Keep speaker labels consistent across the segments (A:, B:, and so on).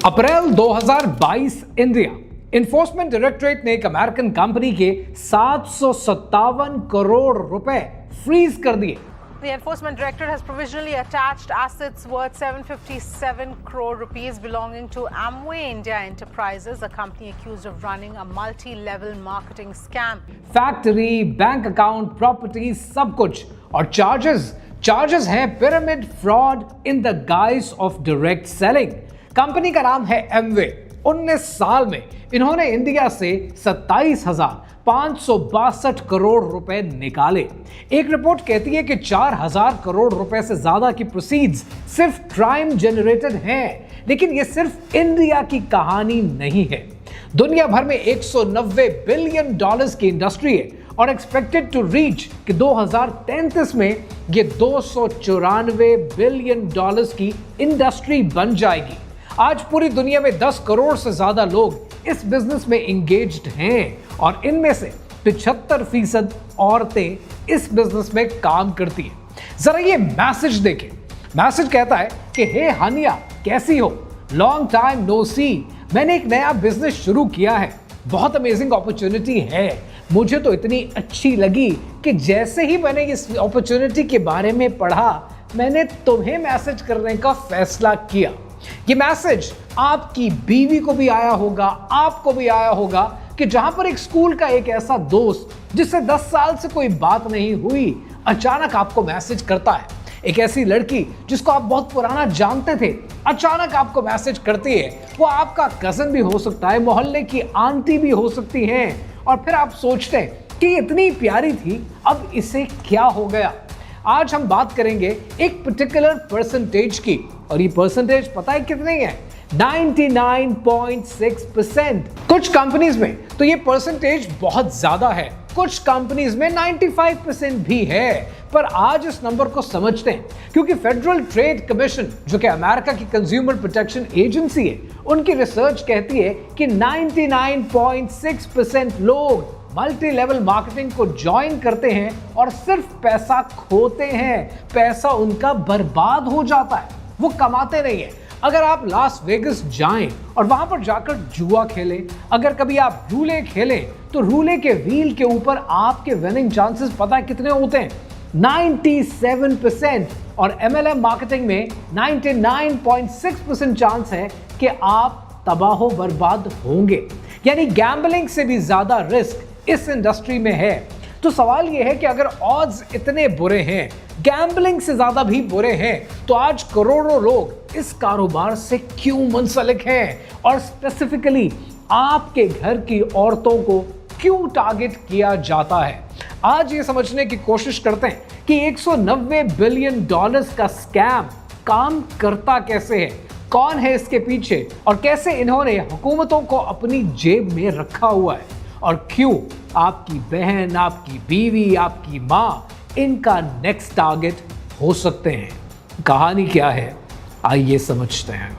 A: अप्रैल 2022 India enforcement directorate ने एक American company के 757 करोड़ रुपए फ्रीज कर दिए।
B: The Enforcement Directorate has provisionally attached assets worth 757 crore rupees belonging to Amway India Enterprises, a company accused of running a multi-level marketing scam.
A: Factory, bank account, property, सब कुछ और charges हैं pyramid fraud in the guys of direct selling. Company का नाम है Amway. 19 साल में इन्होंने इंडिया से 27,562 करोड़ रुपए निकाले। एक रिपोर्ट कहती है कि 4,000 करोड़ रुपए से ज्यादा की प्रोसीड्स सिर्फ क्राइम जनरेटेड हैं। लेकिन यह सिर्फ इंडिया की कहानी नहीं है। दुनिया भर में 190 बिलियन डॉलर्स की इंडस्ट्री है और एक्सपेक्टेड टू रीच कि 2033 में ये 294 बिलियन डॉलर्स की इंडस्ट्री बन जाएगी। आज पूरी दुनिया में 10 करोड़ से ज्यादा लोग इस बिजनेस में एंगेज्ड हैं और इनमें से 75% औरतें इस बिजनेस में काम करती हैं। जरा ये मैसेज देखें। मैसेज कहता है कि हे हानिया, कैसी हो? लॉन्ग टाइम नो सी। मैंने एक नया बिजनेस शुरू किया है, बहुत अमेजिंग अपॉर्चुनिटी है। मुझे तो इतनी अच्छी लगी कि जैसे ही मैंने इस अपॉर्चुनिटी के बारे में पढ़ा, मैंने तुम्हें मैसेज करने का फैसला किया। ये मैसेज आपकी बीवी को भी आया होगा, आपको भी आया होगा कि जहां पर एक स्कूल का एक ऐसा दोस्त जिससे 10 साल से कोई बात नहीं हुई, अचानक आपको मैसेज करता है। एक ऐसी लड़की जिसको आप बहुत पुराना जानते थे, अचानक आपको मैसेज करती है। वो आपका कजन भी हो सकता है, मोहल्ले की आंटी भी हो सकती है। और फिर आप सोचते हैं कि इतनी प्यारी थी, अब इसे क्या हो गया। आज हम बात करेंगे एक पर्टिकुलर परसेंटेज की, और ये परसेंटेज पता है कितनी है? 99.6%। कुछ कंपनीज में तो ये परसेंटेज बहुत ज्यादा है, कुछ कंपनीज में 95% भी है। पर आज इस नंबर को समझते हैं, क्योंकि फेडरल ट्रेड कमीशन, जो कि अमेरिका की कंज्यूमर प्रोटेक्शन एजेंसी है, उनकी रिसर्च कहती है कि 99.6% लोग मल्टी लेवल मार्केटिंग को ज्वाइन करते हैं और सिर्फ पैसा खोते हैं। पैसा उनका बर्बाद हो जाता है, वो कमाते नहीं है। अगर आप लास वेगस जाएं और वहां पर जाकर जुआ खेलें, अगर कभी आप रूले खेलें, तो रूले के व्हील के ऊपर आपके विनिंग चांसेस पता है कितने होते हैं? 97%। और MLM मार्केटिंग में 99.6% चांस है कि आप तबाह बर्बाद होंगे। यानी गैम्बलिंग से भी ज्यादा रिस्क इस इंडस्ट्री में है। तो सवाल यह है कि अगर ऑड्स इतने बुरे हैं, गैम्बलिंग से ज्यादा भी बुरे हैं, तो आज करोड़ों लोग इस कारोबार से क्यों मुंसलिक हैं? और स्पेसिफिकली आपके घर की औरतों को क्यों टारगेट किया जाता है? आज ये समझने की कोशिश करते हैं कि 190 बिलियन डॉलर्स का स्कैम काम करता कैसे है, कौन है इसके पीछे, और कैसे इन्होंने हुकूमतों को अपनी जेब में रखा हुआ है, और क्यों आपकी बहन, आपकी बीवी, आपकी मां इनका नेक्स्ट टारगेट हो सकते हैं। कहानी क्या है, आइए समझते हैं।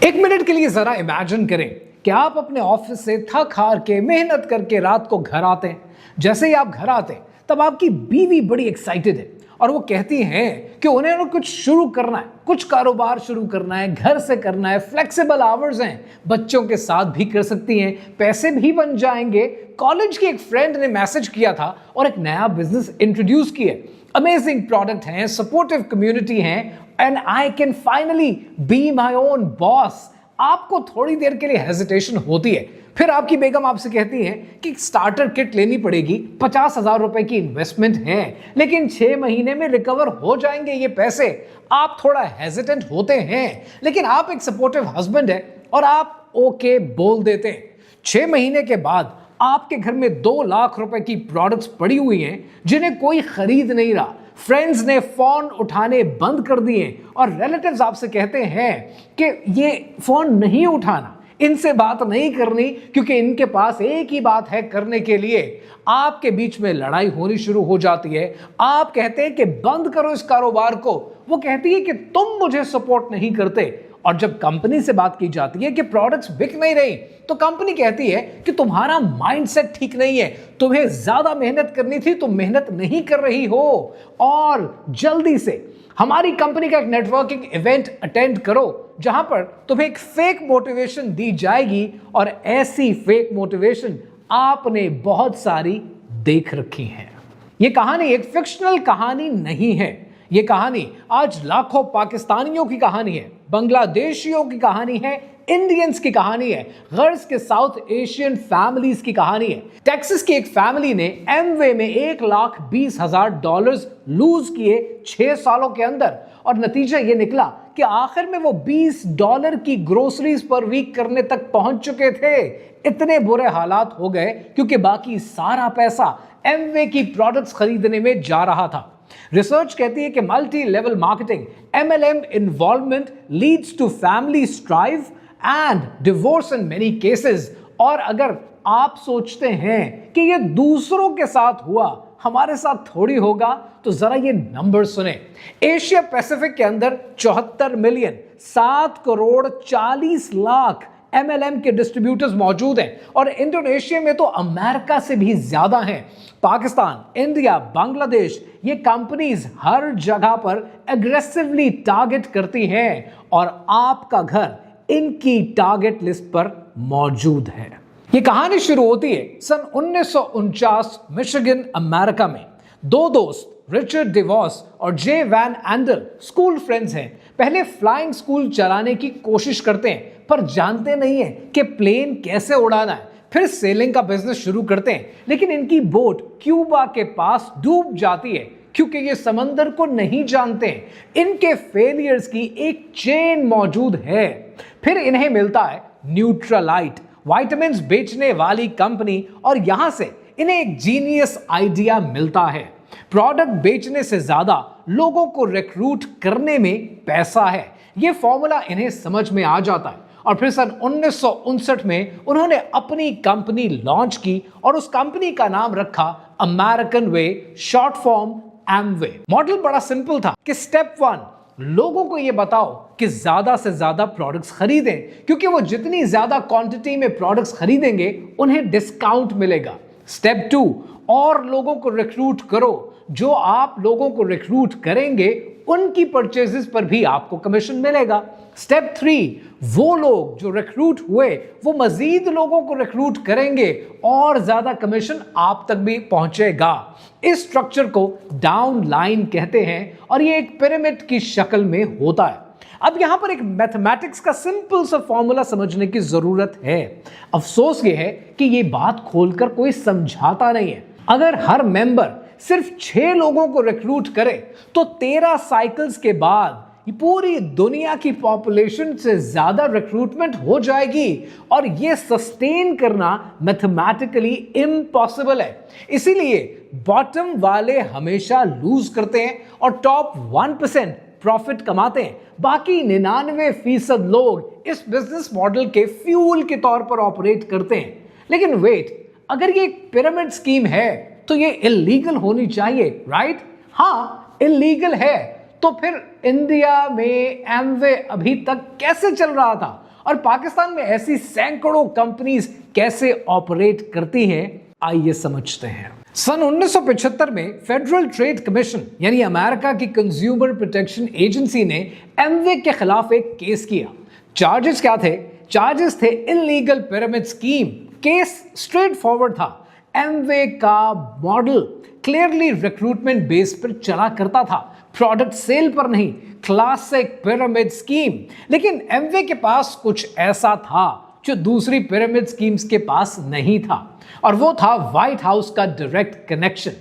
A: एक मिनट के लिए जरा इमेजिन करें कि आप अपने ऑफिस से थक हार के, मेहनत करके रात को घर आते हैं। जैसे ही आप घर आते हैं, तब आपकी बीवी बड़ी एक्साइटेड है और वो कहती हैं कि उन्हें कुछ शुरू करना है, कुछ कारोबार शुरू करना है, घर से करना है, फ्लेक्सिबल आवर्स हैं, बच्चों के साथ भी कर सकती हैं, पैसे भी बन जाएंगे। कॉलेज की एक फ्रेंड ने मैसेज किया था और एक नया बिजनेस इंट्रोड्यूस किया। अमेजिंग प्रोडक्ट हैं, सपोर्टिव कम्युनिटी हैं, and I can finally be my own boss. आपको थोड़ी देर के लिए हेजिटेशन होती है, फिर आपकी बेगम आपसे कहती है कि स्टार्टर किट लेनी पड़ेगी, 50,000 रुपए की इन्वेस्टमेंट है, लेकिन 6 महीने में रिकवर हो जाएंगे ये पैसे। आप थोड़ा हेजिटेंट होते हैं, लेकिन आप एक सपोर्टिव हस्बैंड है और आप ओके बोल देते हैं। 6 महीने के बाद आपके घर में 2 लाख रुपए की प्रोडक्ट्स पड़ी हुई हैं जिन्हें कोई खरीद नहीं रहा। फ्रेंड्स ने फोन उठाने बंद कर दिए और रिलेटिव्स आपसे कहते हैं कि ये फोन नहीं उठाना, इनसे बात नहीं करनी, क्योंकि इनके पास एक ही बात है करने के लिए। आपके बीच में लड़ाई होनी शुरू हो जाती है। आप कहते हैं कि बंद करो इस कारोबार को, वो कहती है कि तुम मुझे सपोर्ट नहीं करते, और जब कंपनी से बात की जाती है कि प्रोडक्ट्स बिक नहीं रही, तो कंपनी कहती है कि तुम्हारा माइंडसेट ठीक नहीं है, तुम्हें ज्यादा मेहनत करनी थी, तुम मेहनत नहीं कर रही हो, और जल्दी से हमारी कंपनी का एक नेटवर्किंग इवेंट अटेंड करो जहां पर तुम्हें एक फेक मोटिवेशन दी जाएगी। और ऐसी फेक मोटिवेशन आपने बहुत सारी देख रखी है। यह कहानी एक फिक्शनल कहानी नहीं है, यह कहानी आज लाखों पाकिस्तानियों की कहानी है, बांग्लादेशियों की कहानी है, इंडियंस की कहानी है, गर्ल्स के साउथ एशियन फैमिलीज की कहानी है। टेक्सास की एक फैमिली ने एमवे में $1,20,000 लूज किए 6 सालों के अंदर, और नतीजा यह निकला कि आखिर में वो $20 की ग्रोसरीज पर वीक करने तक पहुंच चुके थे। इतने बुरे हालात हो गए क्योंकि बाकी सारा पैसा एमवे की प्रोडक्ट्स खरीदने में जा रहा था। रिसर्च कहती है कि multi level marketing MLM involvement leads to family strife and divorce in many cases. और अगर आप सोचते हैं कि ये दूसरों के साथ हुआ, हमारे साथ थोड़ी होगा, तो जरा ये नंबर सुने। एशिया पैसिफिक के अंदर 74 मिलियन 7 करोड़ 40 लाख MLM के डिस्ट्रीब्यूटर्स मौजूद हैं, और इंडोनेशिया में तो अमेरिका से भी ज्यादा हैं। पाकिस्तान, इंडिया, बांग्लादेश, ये कंपनीज हर जगह पर एग्रेसिवली टारगेट करती हैं, और आपका घर इनकी टारगेट लिस्ट पर मौजूद है। ये कहानी शुरू होती है सन 1949 मिशिगन, अमेरिका में। 2 दोस्त रिचर्ड डिवॉस और जे वैन एंडल स्कूल फ्रेंड्स हैं। पहले फ्लाइंग स्कूल चलाने की कोशिश करते हैं, पर जानते नहीं है कि प्लेन कैसे उड़ाना है। फिर सेलिंग का बिजनेस शुरू करते हैं, लेकिन इनकी बोट क्यूबा के पास डूब जाती है क्योंकि ये समंदर को नहीं जानते। इनके फेलियर्स की एक चेन मौजूद है। फिर इन्हें मिलता है न्यूट्रालाइट, विटामिन्स बेचने वाली कंपनी, और यहां से इन्हें एक जीनियस आइडिया मिलता है। प्रोडक्ट बेचने से ज्यादा लोगों को रिक्रूट करने में पैसा है। यह फॉर्मूला इन्हें समझ में आ जाता है, और फिर सन 1959 में उन्होंने अपनी कंपनी लॉन्च की, और उस कंपनी का नाम रखा अमेरिकन वे, शॉर्ट फॉर्म एमवे। मॉडल बड़ा सिंपल था कि स्टेप 1, लोगों को यह बताओ कि ज्यादा से ज्यादा प्रोडक्ट्स खरीदें, क्योंकि वो जितनी ज्यादा क्वांटिटी में प्रोडक्ट्स खरीदेंगे उन्हें डिस्काउंट मिलेगा। स्टेप 2, और लोगों को रिक्रूट करो। जो आप लोगों को रिक्रूट करेंगे उनकी परचेजेस पर भी आपको कमीशन मिलेगा। स्टेप 3, वो लोग जो रिक्रूट हुए वो मजीद लोगों को रिक्रूट करेंगे और ज्यादा कमीशन आप तक भी पहुंचेगा। इस स्ट्रक्चर को डाउन लाइन कहते हैं, और ये एक पिरामिड की शक्ल में होता है। अब यहां पर एक मैथमेटिक्स का सिंपल सा फॉर्मूला समझने की जरूरत है। अफसोस ये है कि ये बात खोलकर कोई समझाता नहीं है। अगर हर मेंबर सिर्फ 6 लोगों को रिक्रूट करे तो 13 साइकिल्स के बाद पूरी दुनिया की पॉपुलेशन से ज्यादा रिक्रूटमेंट हो जाएगी, और यह सस्टेन करना मैथमेटिकली इम्पॉसिबल है। इसीलिए बॉटम वाले हमेशा लूज करते हैं और टॉप 1% प्रॉफिट कमाते हैं। बाकी 99% लोग इस बिजनेस मॉडल के फ्यूल के तौर पर ऑपरेट करते हैं। लेकिन वेट, अगर ये एक पिरामिड स्कीम है तो ये इलीगल होनी चाहिए, राइट? हाँ, इलीगल है। तो फिर इंडिया में एमवे अभी तक कैसे चल रहा था, और पाकिस्तान में ऐसी सैकड़ों कंपनीज कैसे ऑपरेट करती हैं? आइए समझते हैं। सन 1975 में फेडरल ट्रेड कमीशन यानी अमेरिका की कंज्यूमर प्रोटेक्शन एजेंसी ने एमवे के खिलाफ एक केस किया। चार्जेस क्या थे? चार्जेस थे illegal pyramid scheme. Case straight forward था। एमवे का मॉडल क्लियरली रिक्रूटमेंट बेस पर चला करता था, प्रोडक्ट सेल पर नहीं, क्लासिक पिरामिड स्कीम। लेकिन एमवे के पास कुछ ऐसा था जो दूसरी पिरामिड स्कीम्स के पास नहीं था, और वो था व्हाइट हाउस का डायरेक्ट कनेक्शन।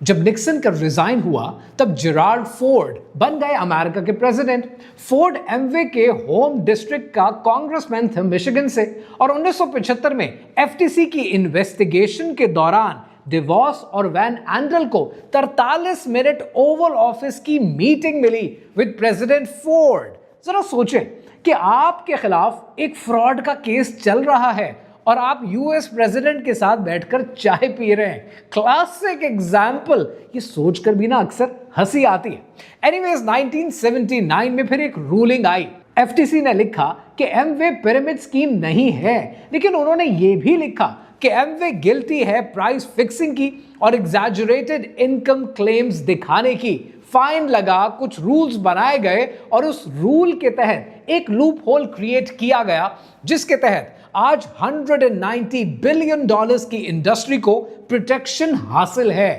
A: जब निक्सन का रिजाइन हुआ तब जेराल्ड फोर्ड बन गए अमेरिका के प्रेसिडेंट। फोर्ड एमवे के होम डिस्ट्रिक्ट का कांग्रेसमैन थे मिशिगन से, और 1975 में एफटीसी की इन्वेस्टिगेशन के दौरान डिवॉस और वैन एंडल को 43 मिनट ओवल ऑफिस की मीटिंग मिली विद प्रेसिडेंट फोर्ड। जरा सोचें कि आपके खिलाफ एक फ्रॉड का केस चल रहा है और आप यूएस प्रेसिडेंट के साथ बैठकर चाय पी रहे हैं। Classic example. ये सोचकर भी ना अक्सर हंसी आती है। एनीवेज 1979 में फिर एक रूलिंग आई। एफटीसी ने लिखा कि एमवे पिरामिड स्कीम नहीं है, लेकिन उन्होंने ये भी लिखा कि एमवे गिल्टी है प्राइस फिक्सिंग की और एग्जैजरेटेड इनकम क्लेम्स दिखाने की। फाइन लगा, कुछ रूल्स बनाए गए और उस रूल के तहत एक लूप होल क्रिएट किया गया जिसके तहत आज $190 बिलियन की इंडस्ट्री को प्रोटेक्शन हासिल है।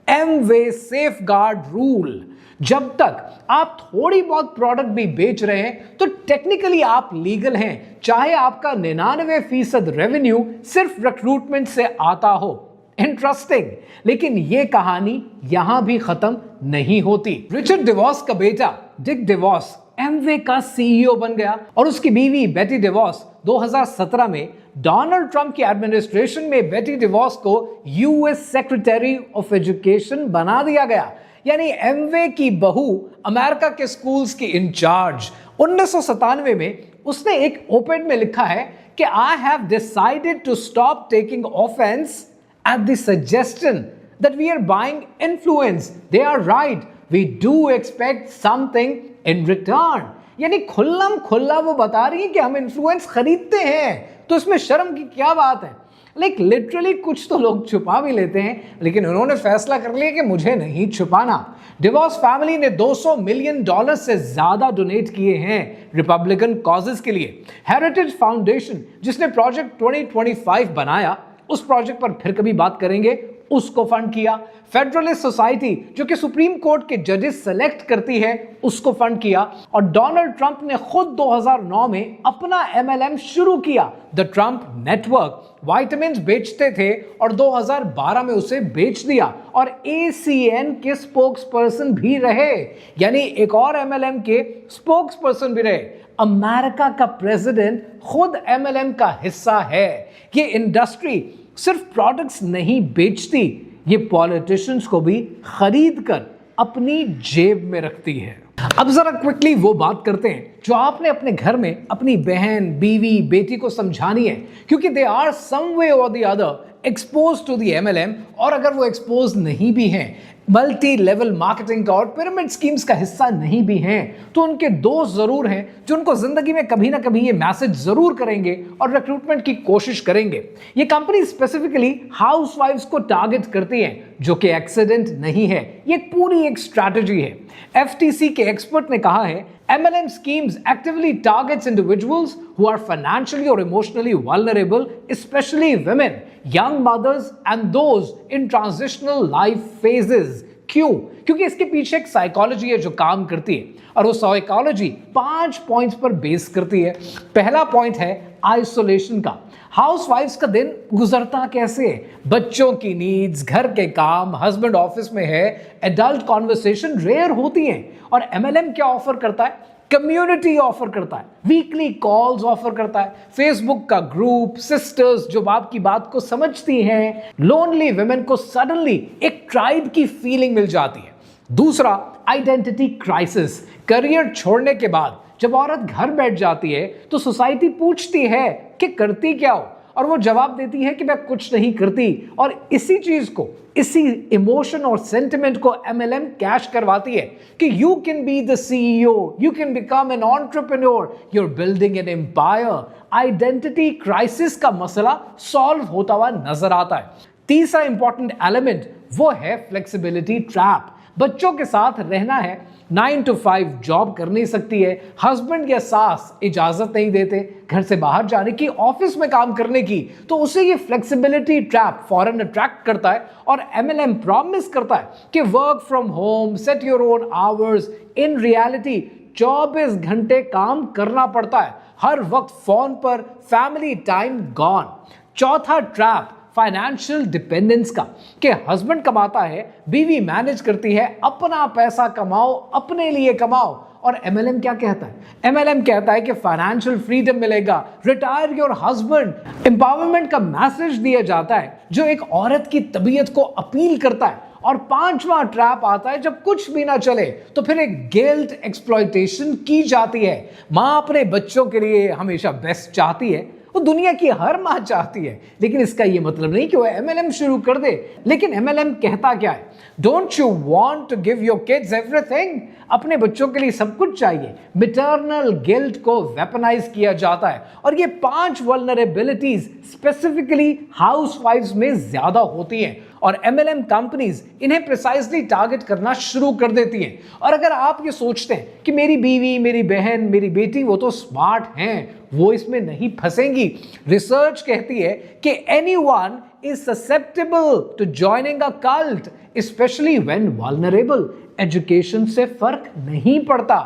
A: Amway safeguard rule. जब तक आप थोड़ी बहुत प्रोडक्ट भी बेच रहे हैं तो टेक्निकली आप लीगल हैं, चाहे आपका 99% रेवेन्यू सिर्फ रिक्रूटमेंट से आता हो। इंटरेस्टिंग, लेकिन यह कहानी यहां भी खत्म नहीं होती। रिचर्ड डिवॉस का बेटा डिक डिवॉस एमवे का सीईओ बन गया और उसकी बीवी बेटी डिवॉस 2017 में डोनाल्ड ट्रंप की एडमिनिस्ट्रेशन में बेटी डिवॉस को यूएस सेक्रेटरी ऑफ एजुकेशन बना दिया गया। यानी एमवे की बहू अमेरिका के स्कूल्स की इंचार्ज। 1997 में उसने एक ओपेड में लिखा है कि I have decided to stop taking offense at the suggestion that we are buying influence. They are right, we do expect something in return. यानी खुल्लम खुल्ला वो बता रही है कि हम इन्फ्लुएंस खरीदते हैं, तो इसमें शर्म की क्या बात है। लिटरली कुछ तो लोग छुपा भी लेते हैं, लेकिन उन्होंने फैसला कर लिया कि मुझे नहीं छुपाना। डिवॉर्स फैमिली ने $200 मिलियन से ज्यादा डोनेट किए हैं रिपब्लिकन कॉजेस के लिए। हेरिटेज फाउंडेशन जिसने प्रोजेक्ट 2025 बनाया, उस प्रोजेक्ट पर फिर कभी बात करेंगे, उसको फंड किया। फेडरलिस्ट सोसाइटी जो कि सुप्रीम कोर्ट के जजेस सेलेक्ट करती है, उसको फंड किया। और डोनाल्ड ट्रंप ने खुद 2009 में अपना एमएलएम शुरू किया, द ट्रंप नेटवर्क। विटामिन्स बेचते थे और 2012 में उसे बेच दिया और ACN के स्पोक्स पर्सन भी रहे, यानी एक और एमएलएम के स्पोक्स पर्सन भी रहे। अमेरिका का प्रेसिडेंट खुद एमएलएम का हिस्सा है। ये इंडस्ट्री सिर्फ प्रोडक्ट्स नहीं बेचती, ये पॉलिटिशियंस को भी खरीद कर अपनी जेब में रखती है। अब जरा क्विकली वो बात करते हैं जो आपने अपने घर में अपनी बहन, बीवी, बेटी को समझानी है, क्योंकि they are some way or the other expose to the MLM। और अगर वो एक्सपोज नहीं भी हैं, मल्टी लेवल मार्केटिंग का और पिरामिड स्कीम्स का हिस्सा नहीं भी हैं, तो उनके दोस्त जरूर हैं जो उनको जिंदगी में कभी ना कभी ये मैसेज जरूर करेंगे और रिक्रूटमेंट की कोशिश करेंगे। ये कंपनी स्पेसिफिकली हाउसवाइफ्स को टारगेट करती है, जो कि एक्सीडेंट नहीं है, ये पूरी एक स्ट्रैटेजी है। FTC के एक्सपर्ट ने कहा है, MLM schemes actively targets individuals who are financially or emotionally vulnerable, especially women, young mothers and those in transitional life phases. क्यों? क्योंकि इसके पीछे एक साइकोलॉजी है जो काम करती है और वो साइकोलॉजी 5 पॉइंट्स पर बेस करती है। पहला पॉइंट है आइसोलेशन का। हाउसवाइफ्स का दिन गुजरता कैसे है? बच्चों की नीड्स, घर के काम, हस्बैंड ऑफिस में है, एडल्ट कॉन्वर्सेशन रेयर होती हैं। और MLM क्या ऑफर करता है? कम्युनिटी ऑफर करता है, वीकली कॉल्स ऑफर करता है, फेसबुक का ग्रुप, सिस्टर्स जो बाप की बात को समझती हैं, लोनली वुमेन को सडनली एक ट्राइब की फीलिंग मिल जाती है। दूसरा, आइडेंटिटी क्राइसिस। करियर छोड़ने के बाद जब औरत घर बैठ जाती है तो सोसाइटी पूछती है कि करती क्या हो, और वो जवाब देती है कि मैं कुछ नहीं करती। और इसी चीज को, इसी इमोशन और सेंटिमेंट को MLM कैश करवाती है कि you can be the CEO, you can become an entrepreneur, you are building an empire. Identity crisis का मसला सॉल्व होता हुआ नजर आता है। तीसरा इंपॉर्टेंट एलिमेंट वो है फ्लेक्सिबिलिटी ट्रैप। बच्चों के साथ रहना है, 9 to 5 जॉब कर नहीं सकती है, हस्बैंड या सास इजाजत नहीं देते घर से बाहर जाने की, ऑफिस में काम करने की, तो उसे ये फ्लेक्सिबिलिटी ट्रैप फॉरन अट्रैक्ट करता है। और MLM प्रॉमिस करता है कि work from home, set your own hours. In reality 24 घंटे काम करना पड़ता है, हर वक्त फोन पर, फैमिली टाइम गॉन। चौथा ट्रैप फाइनेंशियल डिपेंडेंस का, कि हस्बैंड कमाता है, बीवी मैनेज करती है, अपना पैसा कमाओ, अपने लिए कमाओ। और MLM क्या कहता है? MLM कहता है कि फाइनेंशियल फ्रीडम मिलेगा, रिटायर योर हस्बैंड। एम्पावरमेंट का मैसेज दिया जाता है जो एक औरत की तबीयत को अपील करता है। और पांचवा ट्रैप आता है, जब कुछ भी ना चले तो फिर एक गिल्ट एक्सप्लॉयटेशन की जाती है। मां अपने बच्चों के लिए हमेशा बेस्ट चाहती है वो दुनिया की हर माँ चाहती है, लेकिन इसका ये मतलब नहीं कि वो MLM शुरू कर दे। लेकिन MLM कहता क्या है? Don't you want to give your kids everything? अपने बच्चों के लिए सब कुछ चाहिए। मिटर्नल गिल्ट को वेपनाइज किया जाता है और ये 5 वल्नरेबिलिटीज स्पेसिफिकली हाउसवाइफ्स में ज्यादा होती हैं और MLM कंपनीज इन्हें प्रिसाइजली टारगेट करना शुरू कर देती हैं। और अगर आप ये सोचते हैं कि मेरी बीवी, मेरी बहन, मेरी बेटी वो तो स्मार्ट हैं, वो इसमें नहीं फंसेंगी, रिसर्च कहती है कि anyone is susceptible to joining a cult specially when vulnerable. Education से फर्क नहीं पड़ता।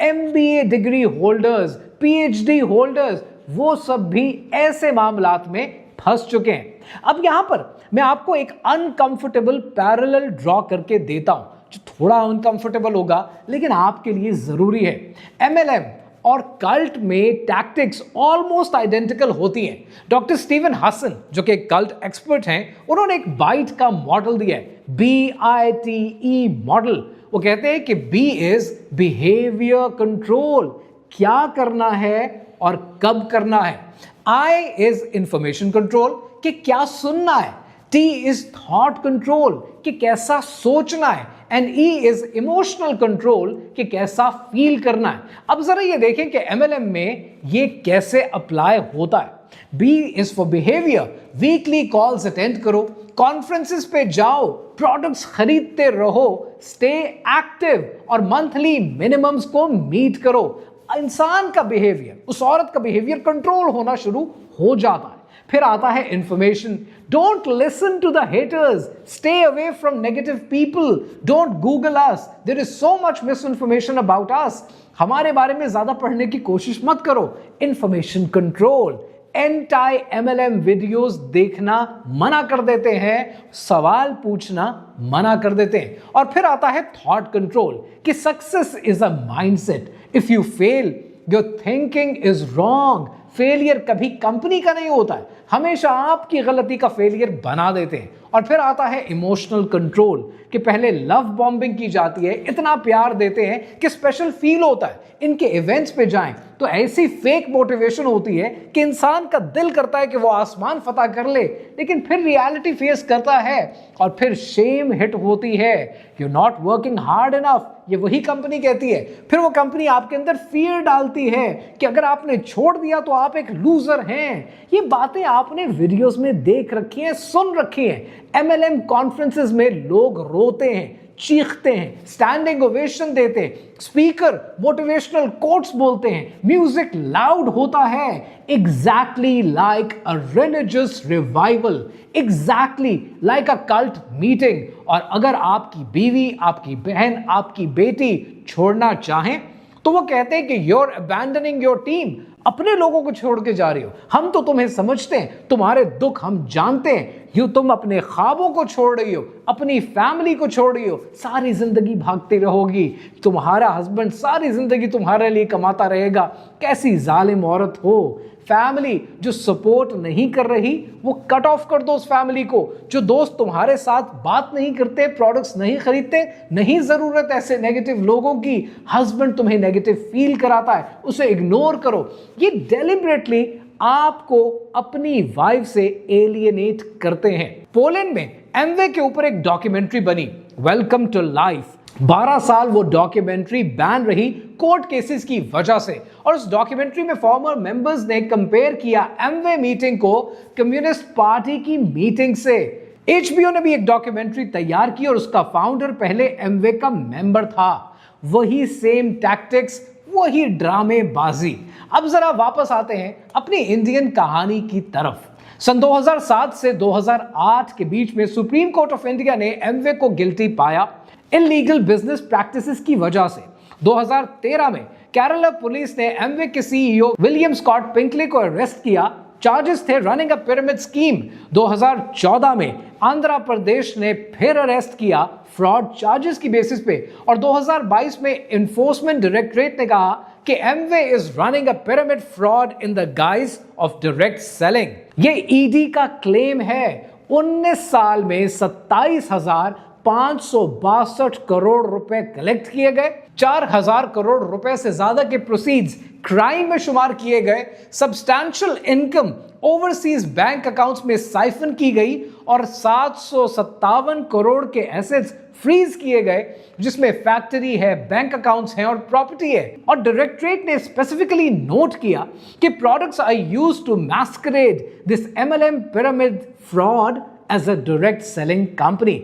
A: MBA degree holders, PhD holders, वो सब भी ऐसे मामलात में फंस चुके हैं। अब यहां पर मैं आपको एक अनकंफर्टेबल पैरेलल ड्रॉ करके देता हूं, जो थोड़ा अनकंफर्टेबल होगा लेकिन आपके लिए जरूरी है। MLM और कल्ट में टैक्टिक्स ऑलमोस्ट आइडेंटिकल होती हैं। डॉक्टर स्टीवन हसन, जो कि एक कल्ट एक्सपर्ट हैं, उन्होंने एक बाइट का मॉडल दिया है, BITE मॉडल। वो कहते हैं कि B इज बिहेवियर कंट्रोल, क्या करना है और कब करना है। I इज इंफॉर्मेशन कंट्रोल, कि क्या सुनना है। T इज थॉट कंट्रोल, कि कैसा सोचना है। And E is emotional control, कि कैसा फील करना है। अब जरा ये देखें कि MLM में ये कैसे अप्लाई होता है। B is for behaviour, weekly calls attend करो, कॉन्फ्रेंसेस पे जाओ, प्रोडक्ट्स खरीदते रहो, स्टे एक्टिव और मंथली मिनिमम्स को मीट करो। इंसान का बिहेवियर, उस औरत का बिहेवियर कंट्रोल होना शुरू हो जाता है। फिर आता है information. Don't listen to the haters, stay away from negative people, don't Google us, there is so much misinformation about us. हमारे बारे में ज्यादा पढ़ने की कोशिश मत करो। Information control. Anti MLM videos देखना मना कर देते हैं, सवाल पूछना मना कर देते हैं। और फिर आता है थॉट कंट्रोल, कि success is a mindset, if you fail your thinking is wrong. Failure कभी कंपनी का नहीं होता है, हमेशा आपकी गलती का फेलियर बना देते हैं। और फिर आता है इमोशनल कंट्रोल, कि पहले लव बॉम्बिंग की जाती है, इतना प्यार देते हैं कि स्पेशल फील होता है। इनके इवेंट्स पे जाएं तो ऐसी फेक मोटिवेशन होती है कि इंसान का दिल करता है कि वो आसमान फतह कर ले, लेकिन फिर रियलिटी फेस करता है और फिर शेम हिट होती है, you not working hard enough, ये वही कंपनी कहती है। फिर वो कंपनी आपके अंदर फियर डालती है कि अगर आपने छोड़ दिया तो आप एक लूजर हैं। ये बातें आपने वीडियोस में देख रखी हैं, सुन रखी हैं। MLM कॉन्फ्रेंसेस में लोग रोते हैं, चीखते हैं, स्टैंडिंग ओवेशन देते हैं, स्पीकर मोटिवेशनल कोट्स बोलते हैं, म्यूजिक लाउड होता है, exactly like a religious revival, exactly like a cult meeting. और अगर आपकी बीवी, आपकी बहन, आपकी बेटी छोड़ना चाहें तो वो कहते हैं कि यूर अबैंडनिंग योर टीम, अपने लोगों को छोड़ के जा रही हो, हम तो तुम्हें समझते हैं, तुम्हारे दुख हम जानते हैं, यूं तुम अपने ख्वाबों को छोड़ रही हो, अपनी फैमिली को छोड़ रही हो, सारी जिंदगी भागती रहोगी, तुम्हारा हस्बैंड सारी जिंदगी तुम्हारे लिए कमाता रहेगा। कैसी जालिम औरत हो। फैमिली जो सपोर्ट नहीं कर रही वो कट ऑफ कर दो उस फैमिली को। जो दोस्त तुम्हारे साथ बात नहीं करते, प्रोडक्ट्स नहीं खरीदते, नहीं जरूरत ऐसे नेगेटिव लोगों की। हस्बैंड तुम्हें नेगेटिव फील कराता है, उसे इग्नोर करो। ये डेलिबरेटली आपको अपनी वाइफ से एलियनेट करते हैं। पोलैंड में एमवे के ऊपर एक डॉक्यूमेंट्री बनी, वेलकम टू लाइफ। 12 साल वो डॉक्यूमेंट्री बैन रही कोर्ट केसेस की वजह से। और उस डॉक्यूमेंट्री में फॉर्मर मेंबर्स ने कंपेयर किया एमवे मीटिंग को कम्युनिस्ट पार्टी की मीटिंग से। HBO ने भी एक डॉक्यूमेंट्री तैयार की और उसका फाउंडर पहले एमवे का मेंबर था। वही सेम टैक्टिक्स, वही ड्रामेबाजी। अब जरा वापस आते हैं अपनी इंडियन कहानी की तरफ। सन 2007 से 2008 के बीच में सुप्रीम कोर्ट ऑफ इंडिया ने एमवे को गिल्टी पाया इलीगल बिजनेस प्रैक्टिसेस की वजह से। 2013 में केरला पुलिस ने एमवे के CEO विलियम स्कॉट पिंकले को अरेस्ट किया। चार्जेस थे रनिंग अ पिरामिड स्कीम। 2014 में आंध्र प्रदेश ने फिर अरेस्ट किया फ्रॉड चार्जेस की बेसिस पे। और 2022 में एनफोर्समेंट डायरेक्टरेट ने कहा कि Amway is running a pyramid fraud in the guys of direct selling. ये ED का क्लेम है। 19 साल में 27,000 562 करोड़ रुपए कलेक्ट किए गए, 4000 करोड़ रुपए से ज्यादा के प्रोसीड्स क्राइम में शुमार किए गए, substantial income overseas bank accounts में साइफन की गई और 757 करोड़ के एसेट्स फ्रीज किए गए, जिसमें फैक्ट्री है, बैंक अकाउंट्स हैं और प्रॉपर्टी है। और डायरेक्टरेट ने स्पेसिफिकली नोट किया कि products are used to masquerade this MLM pyramid fraud as a direct selling company.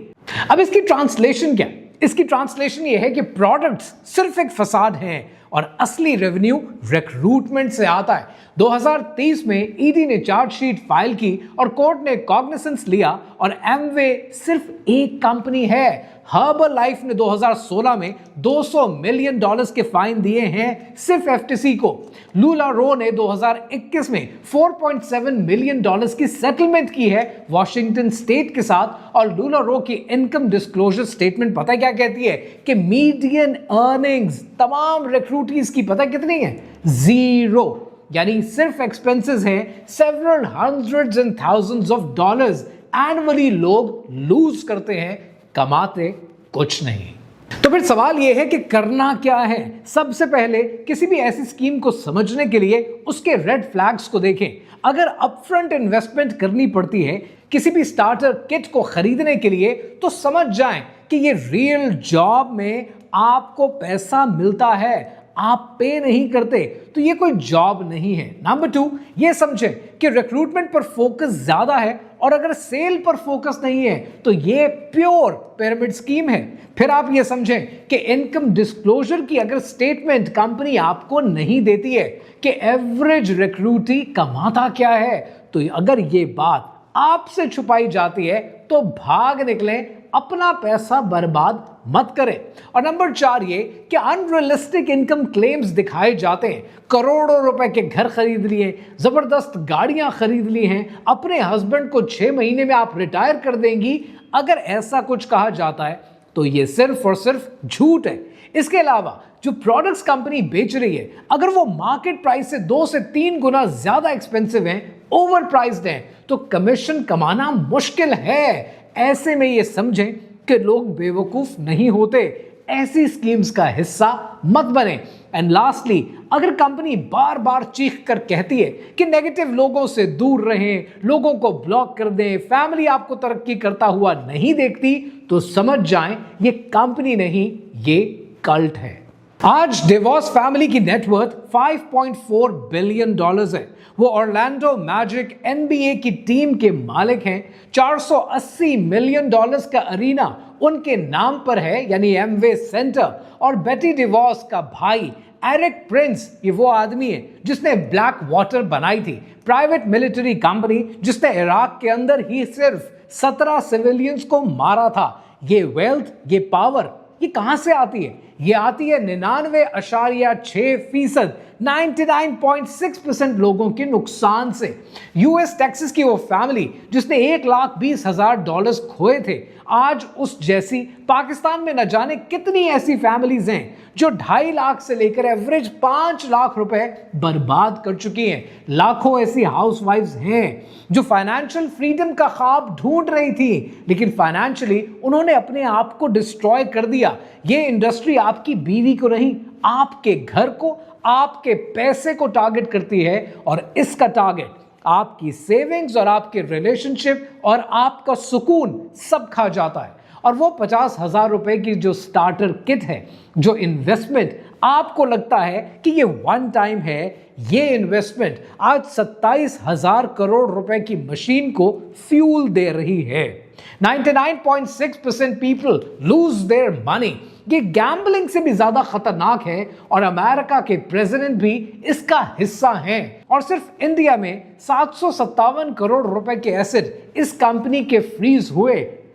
A: अब इसकी ट्रांसलेशन क्या? इसकी ट्रांसलेशन ये है कि प्रोडक्ट्स सिर्फ एक फसाद हैं और असली रेवेन्यू रिक्रूटमेंट से आता है। 2023 में ईडी ने चार्जशीट फाइल की और कोर्ट ने कॉग्निसेंस लिया और एमवे सिर्फ एक कंपनी है। हर्बल लाइफ ने 2016 में $200 मिलियन के फाइन दिए हैं सिर्फ एफटीसी को। लुलारो ने 2021 में $4.7 मिलियन की सेटलमेंट की है वॉशिंगटन स्टेट के साथ। और लुलारो की इनकम डिस्क्लोजर स्टेटमेंट पता है क्या कहती है? कि मीडियन अर्निंग्स तमाम रिक्रूटीज की पता कितनी है? 0। यानी सिर्फ एक्सपेंसेस हैं several hundreds and thousands of dollars annually लोग लूज करते हैं, कमाते कुछ नहीं। तो फिर सवाल यह है कि करना क्या है? सबसे पहले किसी भी ऐसी स्कीम को समझने के लिए उसके रेड फ्लैग्स को देखें। अगर अपफ्रंट इन्वेस्टमेंट करनी पड़ती है किसी भी स्टार्टर किट को खरीदने के लिए, तो समझ जाएं कि ये रियल जॉब में आपको पैसा मिलता है, आप पे नहीं करते, तो ये कोई जॉब नहीं है। नंबर 2, ये समझें कि रिक्रूटमेंट पर फोकस ज्यादा है और अगर सेल पर फोकस नहीं है तो ये प्योर पिरामिड स्कीम है। फिर आप ये समझें कि इनकम डिस्क्लोजर की अगर स्टेटमेंट कंपनी आपको नहीं देती है कि एवरेज रिक्रूटी कमाता क्या है, तो अगर ये बात आपसे छुपाई जाती है तो भाग निकलें, अपना पैसा बर्बाद मत करें। और नंबर 4 ये कि अनरियलिस्टिक इनकम क्लेम्स दिखाए जाते हैं। करोड़ों रुपए के घर खरीद लिए, जबरदस्त गाड़ियां खरीद ली हैं, अपने हस्बैंड को 6 महीने में आप रिटायर कर देंगी। अगर ऐसा कुछ कहा जाता है तो ये सिर्फ और सिर्फ झूठ है। इसके अलावा जो प्रोडक्ट्स कंपनी बेच रही है, अगर वो मार्केट प्राइस से 2 से 3 गुना ज्यादा एक्सपेंसिव हैं, ओवर प्राइस्ड हैं, तो कमीशन कमाना मुश्किल है। ऐसे में ये समझें कि लोग बेवकूफ नहीं होते, ऐसी स्कीम्स का हिस्सा मत बने। एंड लास्टली, अगर कंपनी बार बार चीख कर कहती है कि नेगेटिव लोगों से दूर रहें, लोगों को ब्लॉक कर दें, फैमिली आपको तरक्की करता हुआ नहीं देखती, तो समझ जाएं ये कंपनी नहीं, ये कल्ट है। आज डेवॉस फैमिली की नेटवर्थ $5.4 बिलियन है। वो ऑरलैंडो मैजिक NBA की टीम के मालिक हैं। $480 मिलियन का अरीना उनके नाम पर है, यानी एमवे सेंटर। और बेटी डिवॉस का भाई एरिक प्रिंस, ये वो आदमी है जिसने ब्लैक वाटर बनाई थी, प्राइवेट मिलिट्री कंपनी जिसने इराक के अंदर ही सिर्फ 17 सिविलियंस को मारा था। ये वेल्थ, ये पावर, ये कहां से आती है? ये आती है 99.6%, 99.6% लोगों के नुकसान से। यूएस टेक्सास की वो फैमिली जिसने $1,20,000 खोए थे, आज उस जैसी पाकिस्तान में न जाने कितनी ऐसी फैमिलीज हैं जो 2.5 लाख से लेकर एवरेज 5 लाख रुपए बर्बाद कर चुकी हैं। लाखों ऐसी हाउसवाइफ्स हैं जो फाइनेंशियल फ्रीडम का ख्वाब ढूंढ रही थी, लेकिन फाइनेंशियली उन्होंने अपने आप को डिस्ट्रॉय कर दिया। ये इंडस्ट्री आपकी बीवी को नहीं, आपके घर को, आपके पैसे को टारगेट करती है और इसका टारगेट आपकी सेविंग्स और आपके रिलेशनशिप और आपका सुकून सब खा जाता है। और वो 50,000 रुपए की जो स्टार्टर किट है, जो इन्वेस्टमेंट आपको लगता है कि ये वन टाइम है, ये इन्वेस्टमेंट आज 27,000 करोड़ रुपए की मशीन को फ्यूल दे रही है। 99.6% पीपल लूज देयर मनी। ये गैम्बलिंग से भी ज्यादा खतरनाक है और अमेरिका के प्रेसिडेंट भी इसका हिस्सा हैं। और सिर्फ इंडिया में 757 करोड़ रुपए के एसेट इस कंपनी के फ्रीज हुए,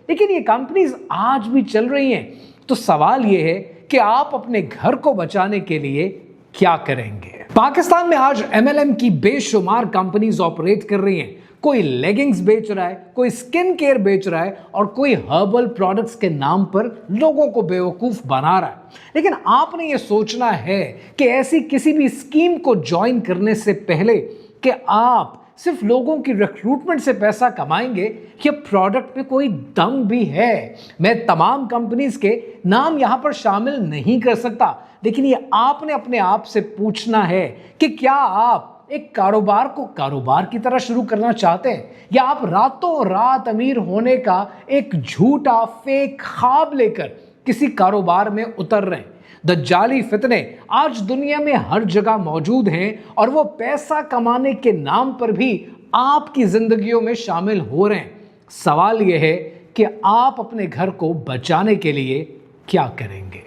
A: लेकिन ये कंपनीज आज भी चल रही हैं। तो सवाल ये है कि आप अपने घर को बचाने के लिए क्या करेंगे? पाकिस्तान में आज MLM की बेशुमार कंपनीज ऑपरेट कर रही हैं। कोई लेगिंग्स बेच रहा है, कोई स्किन केयर बेच रहा है और कोई हर्बल प्रोडक्ट्स के नाम पर लोगों को बेवकूफ बना रहा है। लेकिन आपने ये सोचना है कि ऐसी किसी भी स्कीम को ज्वाइन करने से पहले कि आप सिर्फ लोगों की रिक्रूटमेंट से पैसा कमाएंगे, ये प्रोडक्ट में कोई दम भी है? मैं तमाम कंपनीज के नाम यहां पर शामिल नहीं कर सकता, लेकिन ये आपने अपने आप से पूछना है कि क्या आप एक कारोबार को कारोबार की तरह शुरू करना चाहते हैं, या आप रातों रात अमीर होने का एक झूठा फेक ख्वाब लेकर किसी कारोबार में उतर रहे हैं। दज्जाली फितने आज दुनिया में हर जगह मौजूद हैं और वो पैसा कमाने के नाम पर भी आपकी जिंदगियों में शामिल हो रहे हैं। सवाल यह है कि आप अपने घर को बचाने के लिए क्या करेंगे?